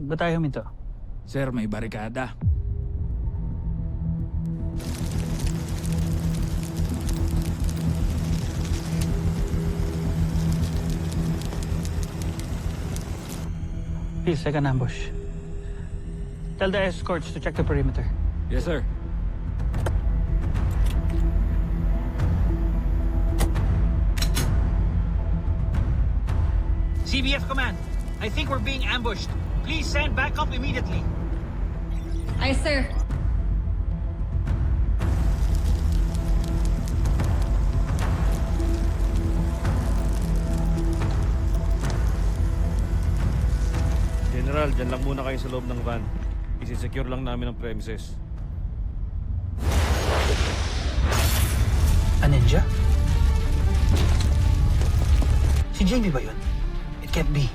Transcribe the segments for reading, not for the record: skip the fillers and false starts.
Ba't tayo huminto? Sir, may barikada. Please, second ambush. Tell the escorts to check the perimeter. Yes, sir. CBF Command, I think we're being ambushed. Please send backup immediately. Aye, sir. General, dyan lang muna kayo sa loob ng van. Isisecure lang namin ang premises. A ninja? Si Jamie ba yun? It can't be.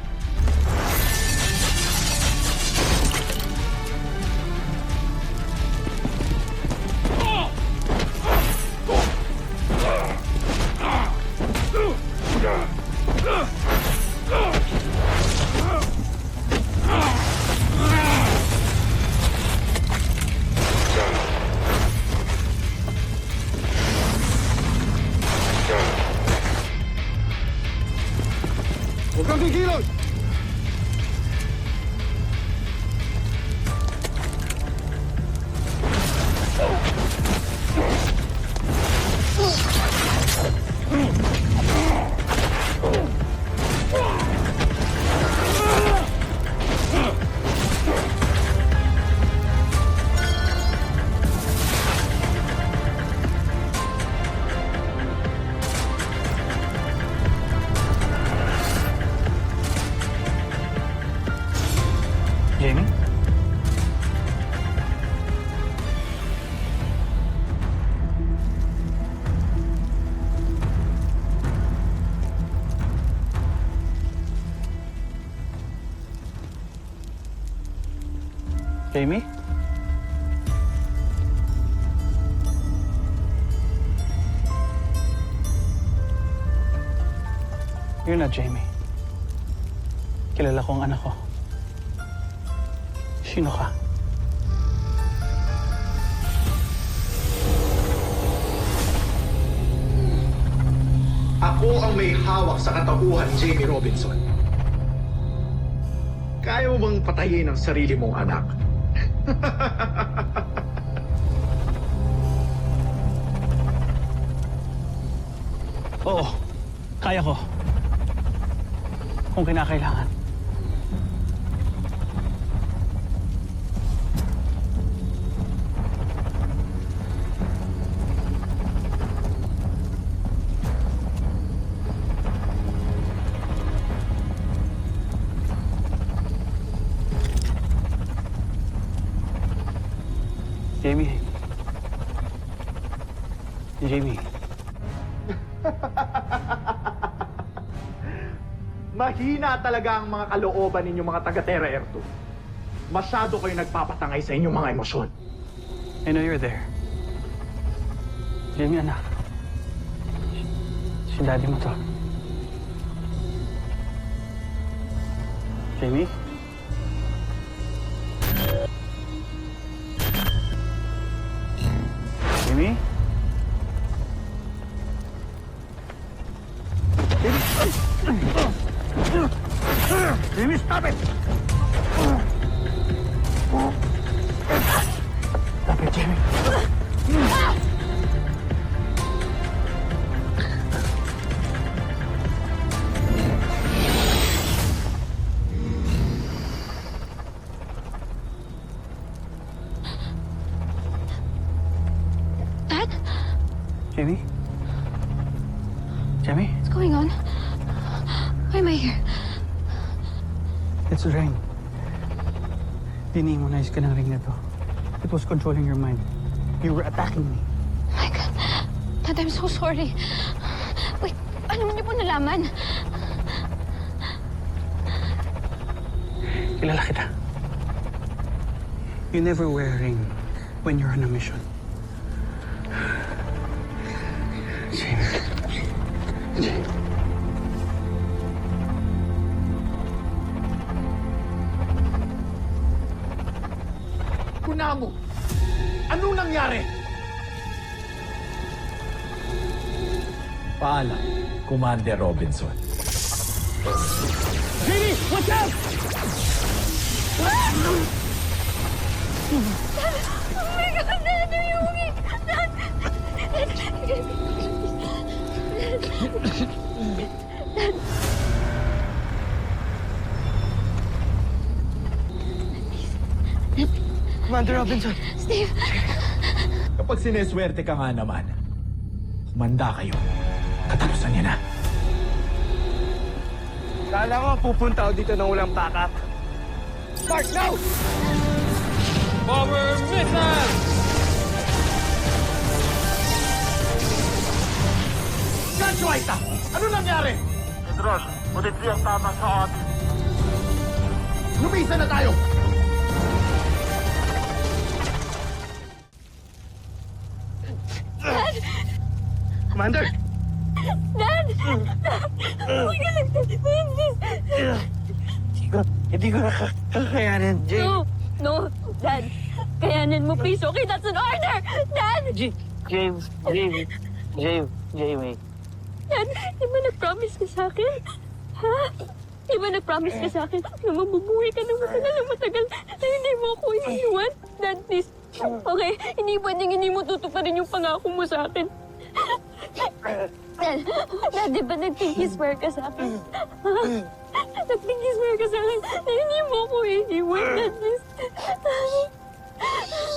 Huwag kang gigilot! Jamie? Jamie? You're not Jamie. Kilala ko ang anak ko. Sino ka? Ako ang may hawak sa katauhan, Jamie Robinson. Kaya mo bang patayin ang sarili mong anak? Oo, kaya ko. Kung kinakailangan. Jamie. Jamie. Mahina talaga ang mga kalooban ninyo mga taga-Terra Air 2. Masyado kayo nagpapatangay sa inyong mga emosyon. I know you're there. Jamie, anak. Si daddy mo to. Jamie? Jamie? Jamie, stop it! Stop it, Jamie. Dad? Jamie? Jamie? What's going on? Why am I here? It's Rain. Dinimonize ka ng ring na to. It was controlling your mind. You were attacking me. Oh my God. Dad, I'm so sorry. Wait, paano niyo po nalaman? Kilala kita. You never wear a ring when you're on a mission. Jamie. Jamie. na mo? Anong nangyari? Paalam, Commander Robinson. Jamie, watch out! Oh my God, Dad! Are you okay? Dad! Commander Robinson. Steve! Kapag sineswerte ka nga naman, humanda kayo. Katapusan niya na. Kala ko pupunta ako dito nang walang backup. Start now! Power missile! Gancho, Aita! Ano nangyari? Pedros, ulit ang tama sa atin. Lumisa na tayo! Commander! Dad! Huwag ka lang Hindi ko kakayanin, Jay. No! No! Dad! Kayanin mo, please. Okay, that's an order! Dad! James. Jamie. Dad, di ba nag-promise ka sa akin? Ha? Di ba nag-promise ka sa akin na mabubuhay ka ng matagal na hindi mo ako iniwan? Dad, please. Okay, hindi pwedeng hindi mo tutuparin yung pangako mo sa akin. Dad, di ba nag-pinky swear ka sa akin? Ha? Nag-pinky swear ka sa akin na hindi mo ako iniwan. Dad, please.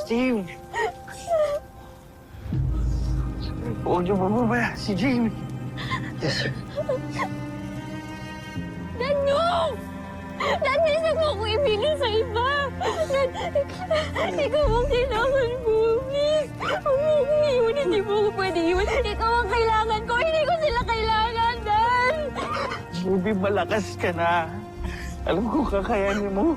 Steve. Huwag niyo bababa si Jamie. Yes, sir. Dad, no! Dad, please huwag mo ako ibigin sa iba! Dad, ikaw ang kailangan ko, please! Huwag mo akong iwan, hindi mo ako pwede iwan. Ikaw ang kailangan ko, hindi ko sila kailangan, Dad! Jamie, malakas ka na. Alam ko kakayanin mo.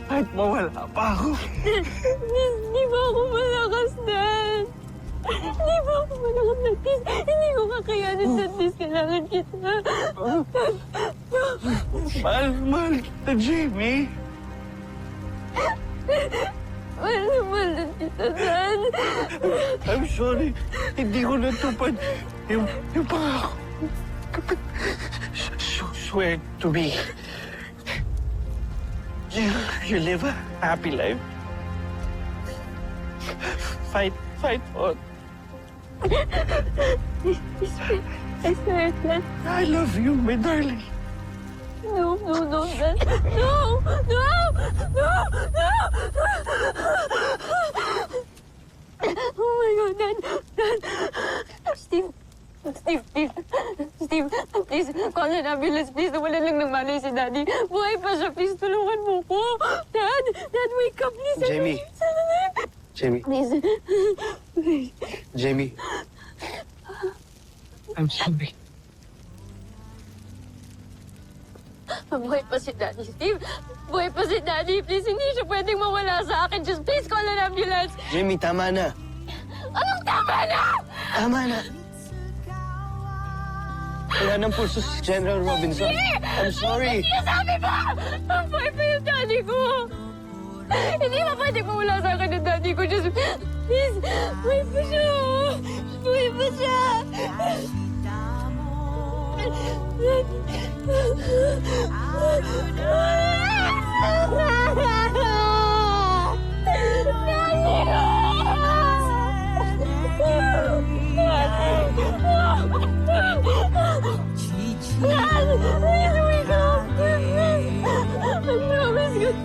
Kahit mawala pa ako. Please, di ba ako malakas, Dad? Di ba ako malakas, Dad? Please, hindi ko kakayanin, Dad. Please, kailangan kita. Mahal kita, Jamie. Mahal na mahal na kita, Dad. I'm sorry. Hindi ko natupad yung pangako. Swear to me. You live a happy life. Fight on. I swear, Dad. I love you, my darling. No, Dad. No! Oh my God, Dad. Steve, please, call an ambulance, please. Nawalan lang ng malay si Daddy. Buhay pa siya, please, tulungan mo ko. Dad, wake up, please. Jamie. Jamie. Please. Jamie. I'm sorry. Buhay pa si Daddy, Steve. Buhay pa si Daddy. Please, hindi siya pwedeng mawala sa akin. Just please call an ambulance. Jamie, tama na. Anong tama na? Tama na. Wala ng pulso si General Robinson. I'm sorry. Sinasabi mo! Ang buhay pa yung Daddy ko. Hindi ba pwedeng mawala sa akin ng Daddy ko? Just please, buhay pa siya. Buhay pa siya. I promise you.